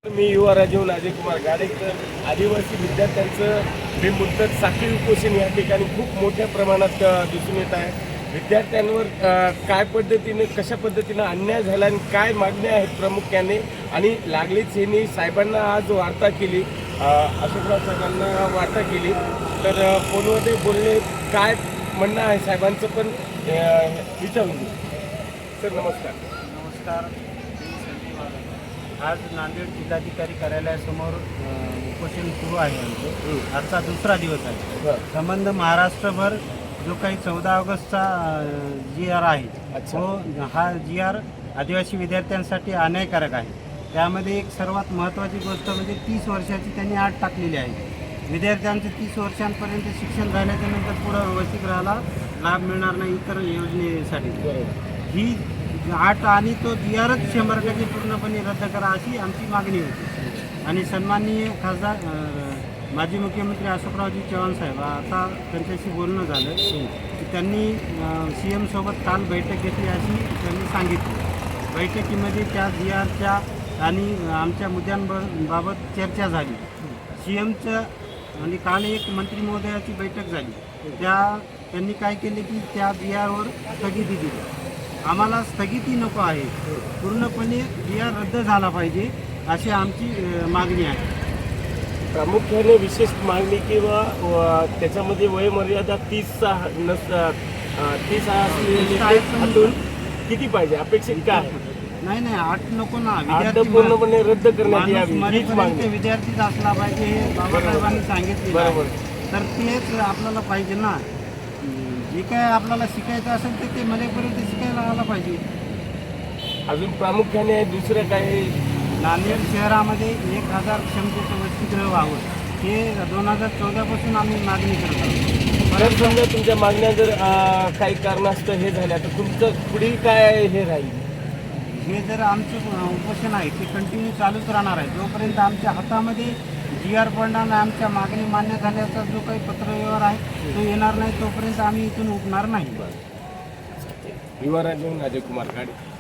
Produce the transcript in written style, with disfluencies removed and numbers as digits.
मी युवा राजीव अजयकुमार गाडेकर. आदिवासी विद्यार्थ्यांचं बेमुदत साखळी उपोषण या ठिकाणी खूप मोठ्या प्रमाणात दिसून येत आहे. विद्यार्थ्यांवर काय पद्धतीने कशा पद्धतीनं अन्याय झाला आणि काय मागण्या आहेत प्रामुख्याने, आणि लागलीच यांनी साहेबांना आज वार्ता केली, अशोकराव साहेबांना वार्ता केली. तर फोनमध्ये बोलणे काय म्हणणं आहे साहेबांचं पण विचारून घेऊ. सर नमस्कार. नमस्कार. आज नांदेड जिल्हाधिकारी कार्यालयासमोर उपोषण सुरू आहे आमचं. आजचा दुसरा दिवस आहे. संबंध महाराष्ट्रभर जो काही 14 ऑगस्टचा GR आहे तो हा GR आदिवासी विद्यार्थ्यांसाठी अन्यायकारक आहे. त्यामध्ये एक सर्वात महत्त्वाची गोष्ट म्हणजे 30 वर्षाची त्यांनी अट टाकलेली आहे. विद्यार्थ्यांचं 30 वर्षांपर्यंत शिक्षण झाल्याच्या नंतर पुढं वसतिगृहाला लाभ मिळणार नाही इतर योजनेसाठी. ही अट आणि तो GRच 100% पूर्णपणे रद्द करा अशी आमची मागणी होती. आणि सन्माननीय खासदार माजी मुख्यमंत्री अशोकरावजी चव्हाण साहेब, आता त्यांच्याशी बोलणं झालं की त्यांनी CM सोबत काल बैठक घेतली अशी त्यांनी सांगितलं. बैठकीमध्ये त्या GRच्या आणि आमच्या मुद्द्यांबाबत चर्चा झाली. CMचं आणि काल एक मंत्री महोदयाची बैठक झाली. त्यांनी काय केले की त्या GRवर स्थगिती दिली. आम्हाला स्थगिती नको आहे, पूर्णपणे GR रद्द झाला पाहिजे अशी आमची मागणी आहे. प्रामुख्याने विशेष मागणी किंवा त्याच्यामध्ये वयमर्यादा 30 असलेली किती पाहिजे, अपेक्षित काय? नाही 8 नको ना. विद्यार्थी पूर्णपणे रद्द करण्यात यावी. विद्यार्थीच असला पाहिजे हे बाबासाहेबांनी सांगितले. बरोबर. तर तेच आपल्याला पाहिजे ना. जे काय आपल्याला शिकायचं असेल तर ते मलेपर्यंत शिकायला आलं पाहिजे. अजून प्रामुख्याने दुसरं काही नांदेड शहरामध्ये 1000 क्षमतेचं वसतिगृह व्हावं हे 2014 पासून आम्ही मागणी करत आहोत. जर समजा तुमच्या मागण्या जर काही कारणास्तव हे झाल्या तर तुमचं पुढील काय हे राहील? हे जर आमचं उपोषण आहे ते कंटिन्यू चालूच राहणार आहे जोपर्यंत आमच्या हातामध्ये GR पडणार नाही. आमच्या मागणी मान्य झाल्याचा जो काही पत्रव्यवहार आहे तो येणार नाही तोपर्यंत आम्ही इथून उठणार नाही. युवा राजीव अजयकुमार गाडेकर.